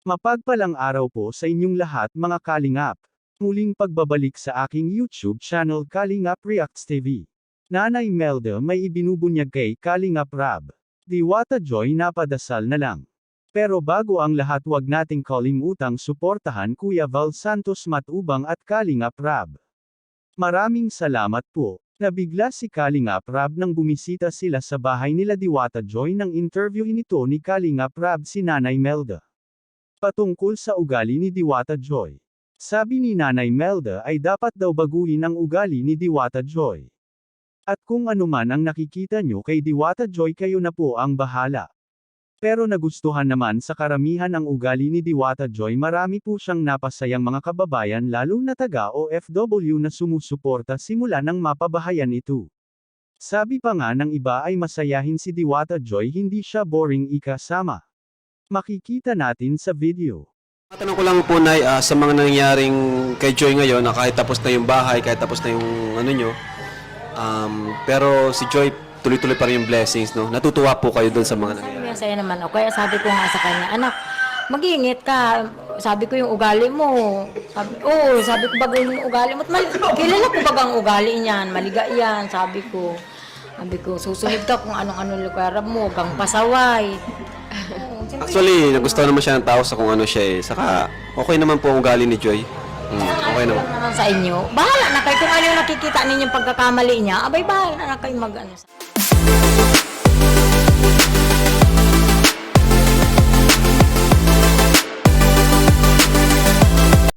Mapagpalang araw po sa inyong lahat mga Kalingap. Muling pagbabalik sa aking YouTube channel Kalingap Reacts TV. Nanay Melda may ibinubunyag kay Kalingap Rab. Diwata Joy napadasal na lang. Pero bago ang lahat wag nating kalimutang suportahan Kuya Val Santos Matubang at Kalingap Rab. Maraming salamat po. Nabigla si Kalingap Rab nang bumisita sila sa bahay nila Diwata Joy nang interviewin nito ni Kalingap Rab si Nanay Melda. Patungkol sa ugali ni Diwata Joy. Sabi ni Nanay Melda ay dapat daw baguhin ang ugali ni Diwata Joy. At kung ano man ang nakikita nyo kay Diwata Joy kayo na po ang bahala. Pero nagustuhan naman sa karamihan ang ugali ni Diwata Joy, marami po siyang napasayang mga kababayan lalo na taga OFW na sumusuporta simula nang mapabahayan ito. Sabi pa nga ng iba ay masayahin si Diwata Joy, hindi siya boring ikasama. Makikita natin sa video. Tanong ko lang po, Nay, sa mga nangyaring kay Joy ngayon, na kahit tapos na yung bahay, kahit tapos na yung ano nyo, pero si Joy, tuloy-tuloy pa rin yung blessings, no? Natutuwa po kayo doon sa mga nangyayari. Masaya naman ako. Kaya sabi ko nga sa kanya, anak, mag-iingat ka. Sabi ko yung ugali mo. Sabi ko baga yung ugali mo. Kilala ko baga ang ugali niyan. Maliga yan, sabi ko. Sabi ko, susunod ka kung anong-ano lugar mo. Huwag kang pasaway. Actually, nagustuhan naman siya ng tao sa kung ano siya eh. Saka, okay naman po ang ugali ni Joy. Okay naman. Naman sa inyo. Bahala na kayo kung ano yung nakikita ninyong pagkakamali niya. Abay, bahala na kayo mag-ano sa